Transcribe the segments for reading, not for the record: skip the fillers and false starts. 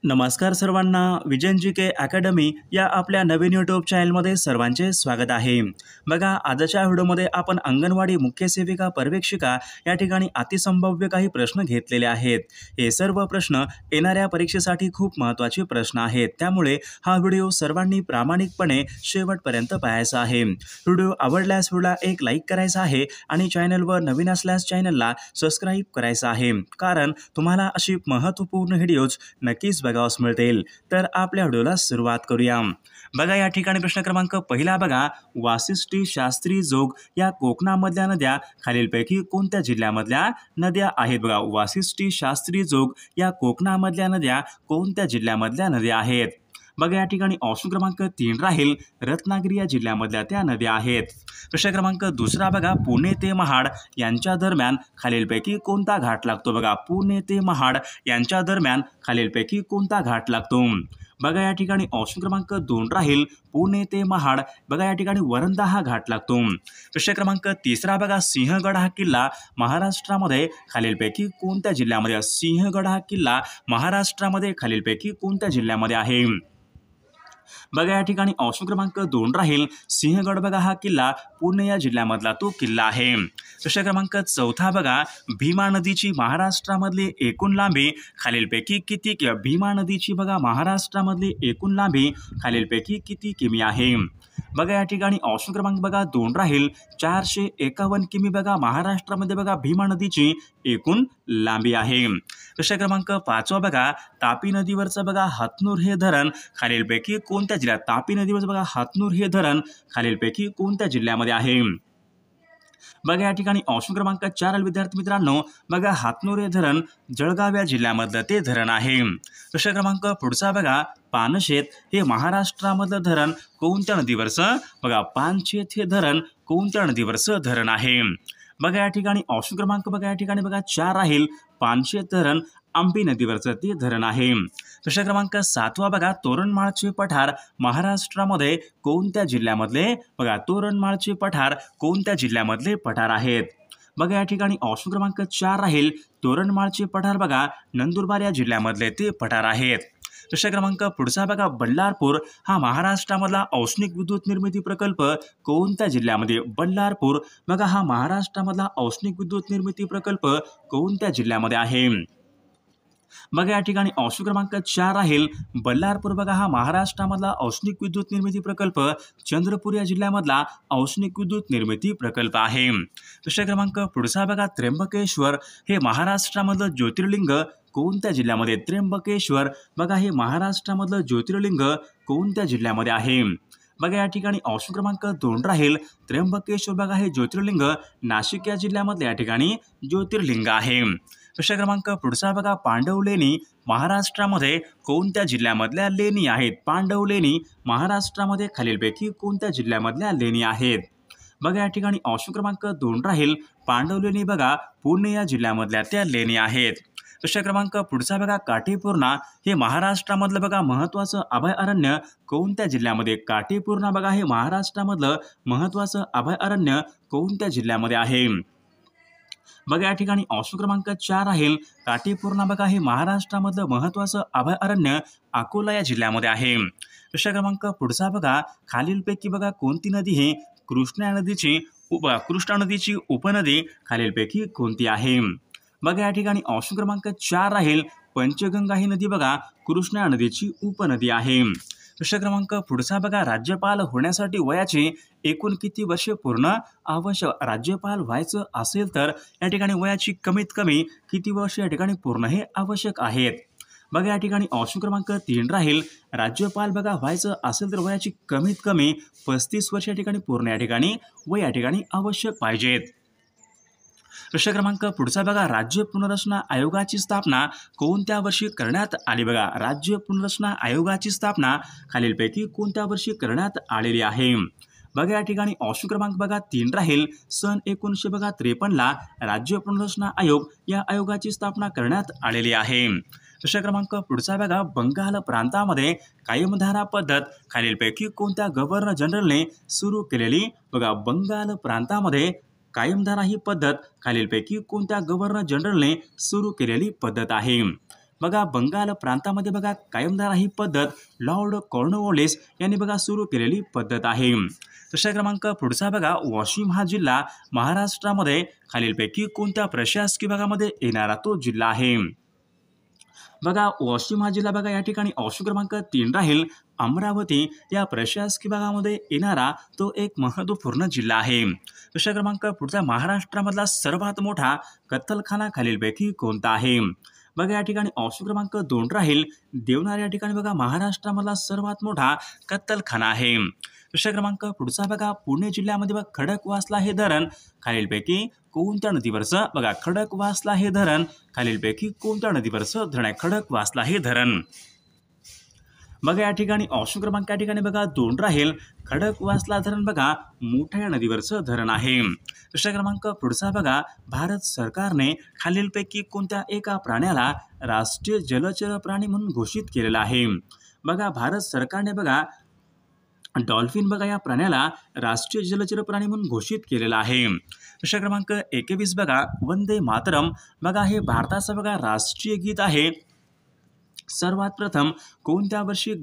नमस्कार सर्वांना. विजयन के अकॅडमी या आपल्या नवीन यूट्यूब चॅनलमध्ये सर्वांचे स्वागत आहे. बघा, आजच्या व्हिडिओमध्ये आपण अंगणवाडी मुख्य सेविका पर्यवेक्षिका या ठिकाणी अतिसंभाव्य काही प्रश्न घेतलेले आहेत. हे सर्व प्रश्न येणाऱ्या परीक्षेसाठी खूप महत्त्वाचे प्रश्न आहेत. त्यामुळे हा व्हिडिओ सर्वांनी प्रामाणिकपणे शेवटपर्यंत पाहायचा आहे. व्हिडिओ आवडल्यास व्हिडिओला एक लाईक करायचा आहे आणि चॅनलवर नवीन असल्यास चॅनलला सबस्क्राईब करायचं आहे, कारण तुम्हाला अशी महत्त्वपूर्ण व्हिडिओज नक्कीच बघावयास मिळतील. तर आपल्या व्हिडिओला सुरुवात करूया. बघा, या ठिकाणी प्रश्न क्रमांक पहिला बघा, वाशिष्ठी, शास्त्री, जोग या कोकणामधल्या नद्या खालीलपैकी कोणत्या जिल्ह्यामधल्या नद्या आहेत? बघा, वाशिष्ठी, शास्त्री, जोग या कोकणामधल्या नद्या कोणत्या जिल्ह्यामधल्या नद्या आहेत? बघा, या ठिकाणी ऑप्शन क्रमांक 3 राहील, रत्नागिरी या जिल्ह्यामधल्या त्या नद्या आहेत. प्रश्न क्रमांक दुसरा बघा, पुणे ते महाड यांच्या दरम्यान खालीलपैकी कोणता घाट लागतो? बघा, पुणे ते महाड यांच्या दरम्यान खालीलपैकी कोणता घाट लागतो? बघा, या ठिकाणी ऑप्शन क्रमांक 2 राहील, पुणे ते महाड. बघा, या ठिकाणी वरंधा हा घाट लागतो. प्रश्न क्रमांक तिसरा बघा, सिंहगड हा किल्ला महाराष्ट्रामध्ये खालीलपैकी कोणत्या जिल्ह्यामध्ये? सिंहगड हा किल्ला महाराष्ट्रामध्ये खालीलपैकी कोणत्या जिल्ह्यामध्ये आहे? बघा, या ठिकाणी ऑप्शन क्रमांक 2 राहील, सिंहगड. बघा, हा किल्ला पुणे या जिल्ह्यामधला तो किल्ला आहे. प्रश्न क्रमांक चौथा बघा, भीमा नदीची महाराष्ट्रामधली एकूण लांबी खालीलपैकी किती? भीमा नदीची बघा महाराष्ट्रामधली एकूण लांबी खालीलपैकी किती किमी आहे? बघा, या ठिकाणी ऑप्शन क्रमांक बघा 2 राहील, 451 किमी. बघा, महाराष्ट्रामध्ये बघा भीमा नदीची एकूण लांबी आहे. प्रश्न क्रमांक 5 बघा, तापी नदीवरचं बघा हातनूर हे धरण खालीलपैकी कोणत्या जिल्ह्यात? तापी नदीवरचं बघा हातनूर हे धरण खालीलपैकी कोणत्या जिल्ह्यामध्ये आहे? बघा, या ठिकाणी ऑप्शन क्रमांक 4 विद्यार्थी मित्रांनो, बघा हातनूर हे धरण जळगाव या जिल्ह्यामधलं ते धरण आहे. प्रश्न क्रमांक पुढचा बघा, पानशेत हे महाराष्ट्रामधलं धरण कोणत्या नदीवरचं? बघा, पानशेत हे धरण कोणत्या नदीवरचं धरण आहे? बघा, या ठिकाणी ऑप्शन क्रमांक बघा या ठिकाणी बघा 4 राहील, पानशेत धरण आंबी नदीवरचं ते धरण आहे. प्रश्न क्रमांक 7 बघा, तोरणमाळचे पठार महाराष्ट्रामध्ये कोणत्या जिल्ह्यामधले? बघा, तोरणमाळचे पठार कोणत्या जिल्ह्यामधले पठार आहेत? बघा, या ठिकाणी ऑप्शन क्रमांक 4 राहील, तोरणमाळचे पठार बघा नंदुरबार या जिल्ह्यामधले ते पठार आहेत. प्रश्न क्रमांक पुढचा बघा, बल्लारपूर हा महाराष्ट्रामधला औष्णिक विद्युत निर्मिती प्रकल्प कोणत्या जिल्ह्यामध्ये? बल्लारपूर बघा हा महाराष्ट्रामधला औष्णिक विद्युत निर्मिती प्रकल्प कोणत्या जिल्ह्यामध्ये आहे? बघा, या ठिकाणी ऑप्शन क्रमांक 4 राहील, बल्लारपूर. बघा, हा महाराष्ट्रामधला औष्णिक विद्युत निर्मिती प्रकल्प चंद्रपूर या जिल्ह्यामधला औष्णिक विद्युत निर्मिती प्रकल्प आहे. प्रश्न क्रमांक पुढचा बघा, त्र्यंबकेश्वर हे महाराष्ट्रामधलं ज्योतिर्लिंग कोणत्या जिल्ह्यामध्ये? त्र्यंबकेश्वर बघा हे महाराष्ट्रामधलं ज्योतिर्लिंग कोणत्या जिल्ह्यामध्ये आहे? बघा, या ठिकाणी ऑप्शन क्रमांक 2 राहील, त्र्यंबकेश्वर. बघा, हे ज्योतिर्लिंग नाशिक या जिल्ह्यामधले या ठिकाणी ज्योतिर्लिंग आहे. प्रश्न क्रमांक पुढचा बघा, पांडवलेणी महाराष्ट्रामध्ये कोणत्या जिल्ह्यामधल्या लेणी आहेत? पांडवलेणी महाराष्ट्रामध्ये खालीलपैकी कोणत्या जिल्ह्यामधल्या लेणी आहेत? बघा, या ठिकाणी ऑप्शन क्रमांक 2 राहील, पांडवलेणी बघा पुणे या जिल्ह्यामधल्या त्या लेणी आहेत. प्रश्न क्रमांक पुढचा बघा, काटेपूर्णा हे महाराष्ट्रामधलं बघा महत्त्वाचं अभयारण्य कोणत्या जिल्ह्यामध्ये? काटेपूर्णा बघा हे महाराष्ट्रामधलं महत्त्वाचं अभयारण्य कोणत्या जिल्ह्यामध्ये आहे? बघा, या ठिकाणी ऑप्शन क्रमांक 4 राहील, काटेपूर्णा बघा हे महाराष्ट्रामधलं महत्त्वाचं अभयारण्य अकोला या जिल्ह्यामध्ये आहे. प्रश्न क्रमांक पुढचा बघा, खालीलपैकी बघा कोणती नदी ही कृष्णा नदीची उपनदी खालीलपैकी कोणती आहे? बघा, या ठिकाणी ऑप्शन क्रमांक 4 राहील, पंचगंगा ही नदी बघा कृष्णा नदीची उपनदी आहे. प्रश्न क्रमांक पुढचा बघा, राज्यपाल होण्यासाठी वयाची एकूण किती वर्षे पूर्ण आवश्यक? राज्यपाल व्हायचं असेल तर या ठिकाणी वयाची कमीत कमी किती वर्ष या ठिकाणी पूर्ण हे आवश्यक आहेत? बघा, या ठिकाणी ऑप्शन क्रमांक 3 राहील, राज्यपाल बघा व्हायचं असेल तर वयाची कमीत कमी 35 वर्ष या ठिकाणी पूर्ण या ठिकाणी वय या ठिकाणी आवश्यक पाहिजेत. प्रश्न क्रमांक पुढचा बघा, राज्य पुनर्रचना आयोगाची स्थापना कोणत्या वर्षी करण्यात आली? बघा, राज्य पुनर्रचना आयोगाची स्थापना खालीलपैकी कोणत्या वर्षी करण्यात आलेली आहे? बघा, या ठिकाणी ऑप्शन क्रमांक बघा 3 राहील, सन 1953 राज्य पुनर्रचना आयोग या आयोगाची स्थापना करण्यात आलेली आहे. प्रश्न क्रमांक पुढचा बघा, बंगाल प्रांतामध्ये कायमधारा पद्धत खालीलपैकी कोणत्या गव्हर्नर जनरलने सुरू केलेली? बघा, बंगाल प्रांतामध्ये कायमधारा ही पद्धत खालीलपैकी कोणत्या गव्हर्नर जनरलने सुरू केलेली पद्धत आहे? बघा बंगाल प्रांतामध्ये बघा कायमधारा ही पद्धत लॉर्ड कॉर्नवॉलिस यांनी बघा सुरू केलेली पद्धत आहे. प्रश्न क्रमांक पुढचा बघा, वाशिम हा जिल्हा महाराष्ट्रामध्ये खालीलपैकी कोणत्या प्रशासकीय विभागामध्ये येणारा तो जिल्हा आहे? बघा वाशिम हा जिल्हा बघा या ठिकाणी ऑप्शन क्रमांक 3 राहील. अमरावती या प्रशासकीय विभागामध्ये येणारा तो एक महत्त्वपूर्ण जिल्हा आहे. प्रश्न क्रमांक पुढचा, महाराष्ट्रामधला सर्वात मोठा कत्तलखाना खालीलपैकी कोणता आहे? बघा या ठिकाणी ऑप्शन क्रमांक 2 राहील. देवनार या ठिकाणी बघा महाराष्ट्रामधला सर्वात मोठा कत्तलखाना आहे. प्रश्न क्रमांक पुढचा बघा, पुणे जिल्ह्यामध्ये बघा खडकवासला हे धरण खालीलपैकी कोणत्या नदीवरचं? बघा खडकवासला हे धरण खालीलपैकी कोणत्या नदीवरचं धरण आहे? खडकवासला हे धरण. बघा या ठिकाणी ऑप्शन क्रमांक या ठिकाणी बघा 2 राहील. खडकवासला धरण बघा मोठ्या नदीवरचं धरण आहे. प्रश्न क्रमांक पुढचा बघा, भारत सरकारने खालीलपैकी कोणत्या एका प्राण्याला राष्ट्रीय जलचर प्राणी म्हणून घोषित केलेला आहे? बघा भारत सरकारने बघा डॉल्फिन बघा या प्राण्याला राष्ट्रीय जलचर प्राणी म्हणून घोषित केलेला आहे. प्रश्न क्रमांक 21 बघा, वंदे मातरम बघा हे भारताचं बघा राष्ट्रीय गीत आहे. सर्वात प्रथम कोणत्या वर्षी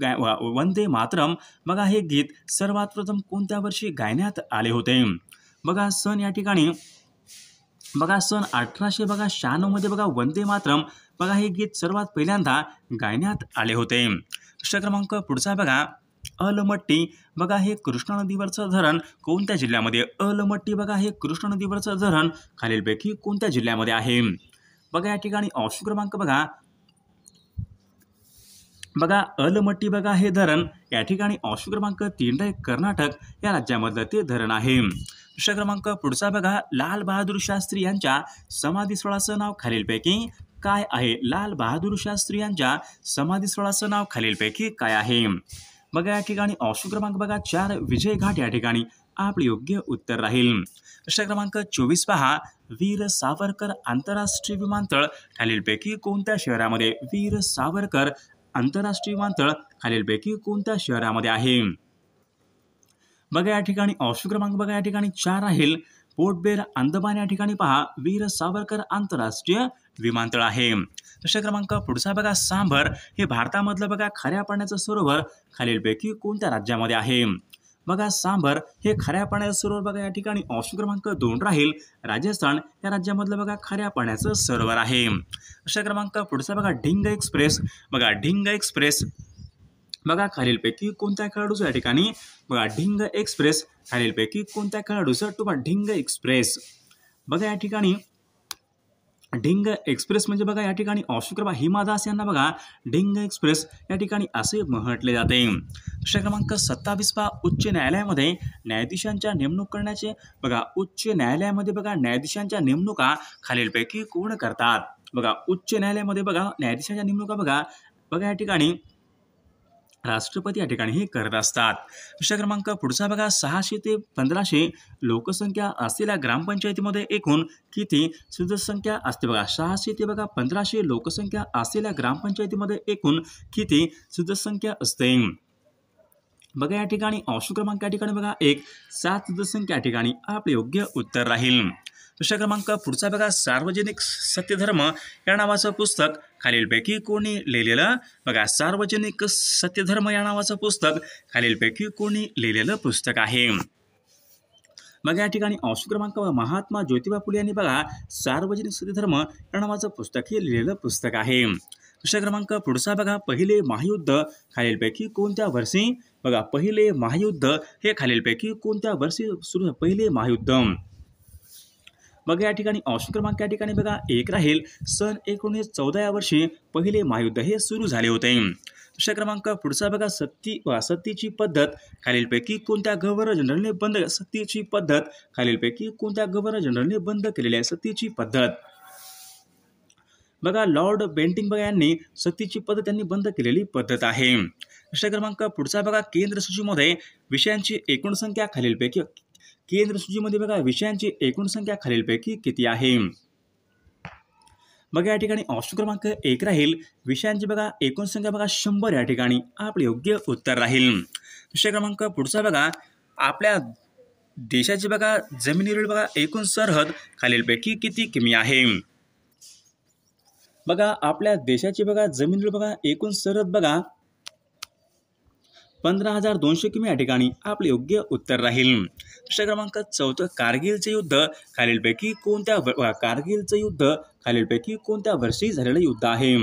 वंदे मातरम बघा हे गीत सर्वात प्रथम कोणत्या वर्षी गायण्यात आले होते? बघा सन या ठिकाणी बघा सन 1896 मध्ये बघा वंदे मातरम बघा हे गीत सर्वात पहिल्यांदा गायण्यात आले होते. प्रश्न क्रमांक पुढचा बघा, अलमट्टी बघा हे कृष्णा नदीवरचं धरण कोणत्या जिल्ह्यामध्ये? अलमट्टी बघा हे कृष्णा नदीवरचं धरण खालीलपैकी कोणत्या जिल्ह्यामध्ये आहे? बघा या ठिकाणी ऑप्शन क्रमांक बघा अलमट्टी बघा हे धरण या ठिकाणी ऑप्शन क्रमांक 3 आहे. कर्नाटक या राज्यामधलं ते धरण आहे. प्रश्न क्रमांक पुढचा बघा, लाल बहादूर शास्त्री यांच्या समाधीस्थळाचं नाव खालीलपैकी काय आहे? लाल बहादूर शास्त्री यांच्या समाधीस्थळाचं नाव खालीलपैकी काय आहे? बघा या ठिकाणी ऑप्शन क्रमांक बघा 4 विजय घाट या ठिकाणी आपले योग्य उत्तर राहील. प्रश्न क्रमांक 24 पहा, वीर सावरकर आंतरराष्ट्रीय विमानतळ खालीलपैकी कोणत्या शहरामध्ये? वीर सावरकर आंतरराष्ट्रीय विमानतळ खालीलपैकी कोणत्या शहरामध्ये आहे? बघा या ठिकाणी ऑप्शन क्रमांक बघा या ठिकाणी 4 राहील. पोर्ट ब्लेअर अंदमान या ठिकाणी पहा वीर सावरकर आंतरराष्ट्रीय विमानतळ आहे. प्रश्न क्रमांक पुढचा बघा, सांभर हे भारतामधलं बघा खाऱ्या पाण्याचं सरोवर खालीलपैकी कोणत्या राज्यामध्ये आहे? बघा सांभर हे खाऱ्या पाण्याचं सरोवर बघा या ठिकाणी ऑप्शन क्रमांक 2 राहील. राजस्थान या राज्यामधलं बघा खाऱ्या पाण्याचं सरोवर आहे. प्रश्न क्रमांक पुढचा बघा, ढिंग एक्सप्रेस बघा ढिंग एक्सप्रेस बघा खालीलपैकी कोणत्या खेळाडूचं या ठिकाणी? बघा ढिंग एक्सप्रेस खालीलपैकी कोणत्या खेळाडूचं? तो ढिंग एक्सप्रेस बघा या ठिकाणी ढिंग एक्सप्रेस म्हणजे बघा या ठिकाणी ऑप्शन क्रमांक हिमा दास यांना बघा ढिंग एक्सप्रेस या ठिकाणी असे म्हटले जाते. प्रश्न क्रमांक 27 पहा, उच्च न्यायालयामध्ये न्यायाधीशांच्या नेमणूक करण्याचे बघा उच्च न्यायालयामध्ये बघा न्यायाधीशांच्या नेमणुका खालीलपैकी कोण करतात? बघा उच्च न्यायालयामध्ये बघा न्यायाधीशांच्या नेमणुका बघा या ठिकाणी राष्ट्रपती या ठिकाणी हे करत असतात. प्रश्न क्रमांक पुढचा बघा, 600 ते 1500 लोकसंख्या असलेल्या ग्रामपंचायतीमध्ये एकूण किती सदस्य संख्या असते? बघा 600 ते बघा 1500 लोकसंख्या असलेल्या ग्रामपंचायतीमध्ये एकूण किती सदस्य संख्या असते? बघा या ठिकाणी ऑप्शन क्रमांक या ठिकाणी बघा 7 सदस्य संख्या या ठिकाणी आपले योग्य उत्तर राहील. प्रश्न क्रमांक पुढचा बघा, सार्वजनिक सत्यधर्म या नावाचं पुस्तक खालीलपैकी कोणी लिहिलेलं? बघा सार्वजनिक सत्यधर्म या नावाचं पुस्तक खालीलपैकी कोणी लिहिलेलं पुस्तक आहे? बघा या ठिकाणी ऑप्शन क्रमांक महात्मा ज्योतिबा फुले यांनी बघा सार्वजनिक सत्यधर्म या नावाचं पुस्तक हे लिहिलेलं पुस्तक आहे. प्रश्न क्रमांक पुढचा बघा, पहिले महायुद्ध खालीलपैकी कोणत्या वर्षी? बघा पहिले महायुद्ध हे खालीलपैकी कोणत्या वर्षी सुरू? पहिले महायुद्ध बघा या ठिकाणी ऑप्शन क्रमांक या ठिकाणी बघा 1 राहील. सन 1914 या वर्षी पहिले महायुद्ध हे सुरू झाले होते. प्रश्न क्रमांक पुढचा बघा, सत्तेची पद्धत खालीलपैकी कोणत्या गव्हर्नर जनरलने बंद? सत्तेची पद्धत खालीलपैकी कोणत्या गव्हर्नर जनरलने बंद केलेली आहे? सत्तेची पद्धत बघा लॉर्ड बेंटिंग बघा यांनी सत्तेची पद्धत त्यांनी बंद केलेली पद्धत आहे. प्रश्न क्रमांक पुढचा बघा, केंद्र सूचीमध्ये विषयांची एकूण संख्या खालीलपैकी केंद्र सूचीमध्ये बघा विषयांची एकूण संख्या खालीलपैकी किती आहे? बघा या ठिकाणी ऑप्शन क्रमांक 1 राहील. विषयांची बघा एकूण संख्या बघा 100 या ठिकाणी आपले योग्य उत्तर राहील. विषय क्रमांक पुढचा बघा, आपल्या देशाची बघा जमिनीवरील बघा एकूण सरहद खालीलपैकी किती किमी आहे? बघा आपल्या देशाची बघा जमीन बघा एकूण सरहद बघा 15,200 किमी या ठिकाणी आपले योग्य उत्तर राहील। प्रश्न क्रमांक 14 कारगिलचे युद्ध खालीलपैकी कोणत्या वर्षी झालेले युद्ध आहे?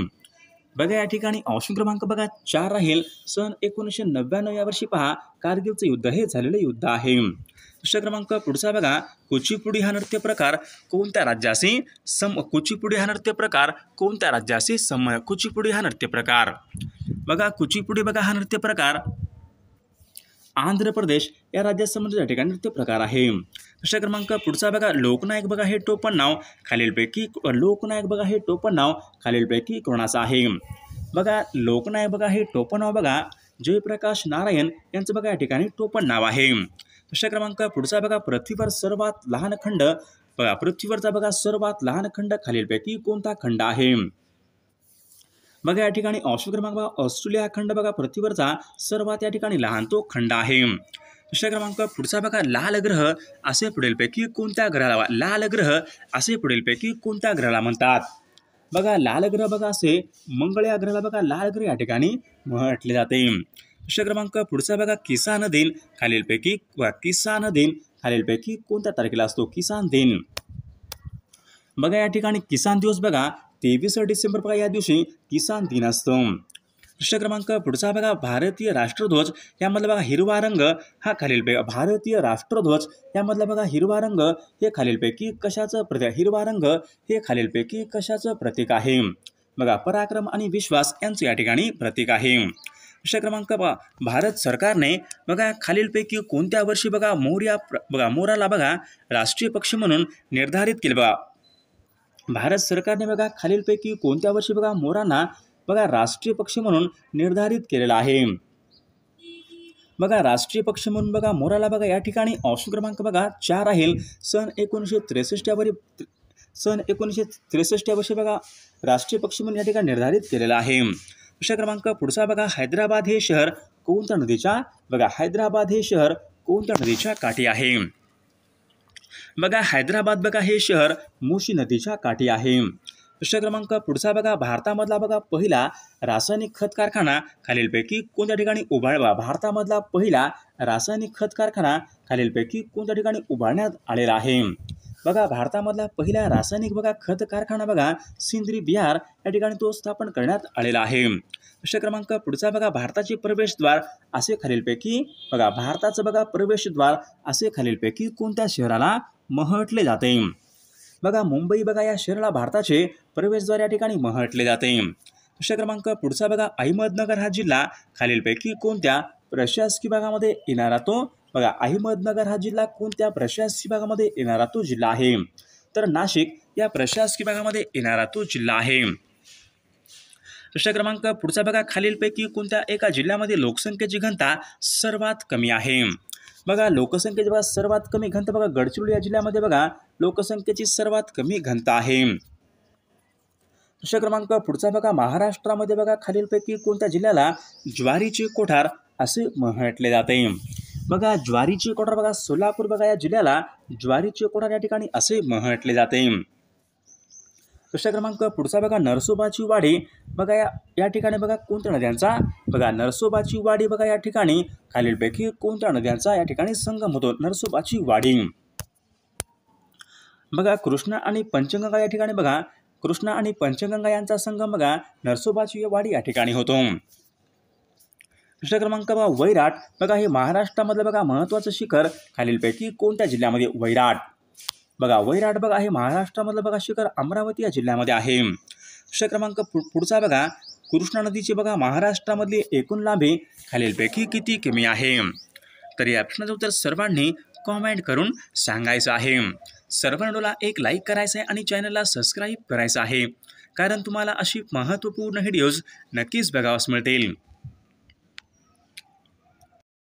बघा या ठिकाणी ऑप्शन क्रमांक बघा 4 राहील सन 1999 या वर्षी पहा कारगिलचे युद्ध हे झालेले युद्ध आहे। प्रश्न क्रमांक पुढचा बघा कुचिपुडी हा नृत्य प्रकार कोणत्या राज्याशी कुचिपुडी हा नृत्य प्रकार बघा कुचिपुडी बघा हा नृत्य प्रकार आंध्र प्रदेश या राज्यात संबंधित या ठिकाणी नृत्य प्रकार आहे। प्रश्न क्रमांक पुढचा बघा लोकनायक बघा हे टोपण नाव खालीलपैकी कोणाचं आहे? बघा लोकनायक बघा हे टोपण नाव बघा जयप्रकाश नारायण यांचं बघा या ठिकाणी टोपण नाव आहे। प्रश्न क्रमांक पुढचा बघा पृथ्वीवरचा सर्वात लहान खंड खालीलपैकी कोणता खंड आहे? बघा या ठिकाणी ऑप्शन क्रमांक ऑस्ट्रेलिया खंड बघा पृथ्वीवरचा सर्वात या ठिकाणी लहान तो खंड आहे। प्रश्न क्रमांक पुढचा बघा लाल ग्रह असे पुढीलपैकी कोणत्या ग्रहाला म्हणतात? बघा लाल ग्रह बघा असे मंगळ या ग्रहाला बघा लाल ग्रह या ठिकाणी म्हटले जाते। प्रश्न क्रमांक पुढचा बघा किसान दिन खालीलपैकी कोणत्या तारखेला असतो? किसान दिन बघा या ठिकाणी किसान दिवस बघा 23 डिसेंबर बघा या दिवशी किसान दिन असतो। प्रश्न क्रमांक पुढचा बघा भारतीय राष्ट्रध्वज यामधला बघा हिरवा रंग हा हिरवा रंग हे खालीलपैकी कशाचं प्रतीक आहे? बघा पराक्रम आणि विश्वास यांचं या ठिकाणी प्रतीक आहे। प्रश्न क्रमांक भारत सरकारने बघा खालीलपैकी कोणत्या वर्षी बघा मोराला बघा राष्ट्रीय पक्षी म्हणून निर्धारित केले? बघा भारत सरकारने बघा खालीलपैकी कोणत्या वर्षी बघा मोरांना बघा राष्ट्रीय पक्षी म्हणून निर्धारित केलेला आहे? बघा राष्ट्रीय पक्षी म्हणून बघा मोराला बघा या ठिकाणी ऑप्शन क्रमांक बघा 4 राहील सन 1963 या वर्षी बघा राष्ट्रीय पक्षी म्हणून या ठिकाणी निर्धारित केलेला आहे। प्रश्न क्रमांक पुढचा बघा हैदराबाद हे शहर कोणत्या नदीच्या काठी आहे? बघा हैदराबाद बघा हे शहर मूसी नदीच्या काठी आहे। प्रश्न क्रमांक पुढचा बघा भारतामधला बघा पहिला रासायनिक खत कारखाना खालीलपैकी कोणत्या ठिकाणी उभारण्यात आलेला आहे? बघा भारतामधला पहिला रासायनिक बघा खत कारखाना बघा सिंद्री बिहार या ठिकाणी तो स्थापन करण्यात आलेला आहे। प्रश्न क्रमांक पुढचा बघा भारताचे प्रवेशद्वार असे खालीलपैकी कोणत्या शहराला म्हटले जाते? बघा मुंबई बघा या शहराला भारताचे प्रवेशद्वार या ठिकाणी म्हटले जाते। प्रश्न क्रमांक पुढचा बघा अहमदनगर हा जिल्हा खालीलपैकी कोणत्या प्रशासकीय भागामध्ये येणारा तो? बघा अहमदनगर हा जिल्हा कोणत्या प्रशासकीय भागामध्ये येणारा तो जिल्हा आहे? तर नाशिक या प्रशासकीय भागामध्ये येणारा तो जिल्हा आहे। प्रश्न क्रमांक पुढचा बघा खालीलपैकी कोणत्या एका जिल्ह्यामध्ये लोकसंख्येची घनता सर्वात कमी आहे? बघा लोकसंख्येची बघा सर्वात कमी घनता बघा गडचिरोली या जिल्ह्यामध्ये बघा लोकसंख्येची सर्वात कमी घनता आहे। प्रश्न क्रमांक पुढचा बघा महाराष्ट्रामध्ये बघा खालीलपैकी कोणत्या जिल्ह्याला ज्वारीचे कोठार असे म्हटले जाते? बघा ज्वारीचे कोठार बघा सोलापूर बघा या जिल्ह्याला ज्वारीचे कोठार या ठिकाणी असे म्हटले जाते। प्रश्न क्रमांक पुढचा बघा नरसोबाची वाडी बघा या ठिकाणी बघा कोणत्या नद्यांचा बघा नरसोबाची वाडी बघा या ठिकाणी खालीलपैकी कोणत्या नद्यांचा या ठिकाणी संगम होतो? नरसोबाची वाडी बघा कृष्णा आणि पंचगंगा या ठिकाणी बघा यांचा संगम बघा नरसोबाची वाडी या ठिकाणी होतो। प्रश्न क्रमांक बघा वैराट बघा हे महाराष्ट्रामधलं बघा महत्त्वाचं शिखर खालीलपैकी कोणत्या जिल्ह्यामध्ये? वैराट बघा हे महाराष्ट्रामधलं बघा शिखर अमरावती या जिल्ह्यामध्ये आहे। प्रश्न क्रमांक पुढचा बघा कृष्णा नदीची बघा महाराष्ट्रामधली एकूण लांबी खालीलपैकी किती किमी आहे? तर या प्रश्नाचं उत्तर सर्वांनी कॉमेंट करून सांगायचं आहे। सर्वांना एक लाईक करायचं आहे आणि चॅनलला सबस्क्राईब करायचं आहे, कारण तुम्हाला अशी महत्त्वपूर्ण व्हिडिओज नक्कीच बघावयास मिळतील।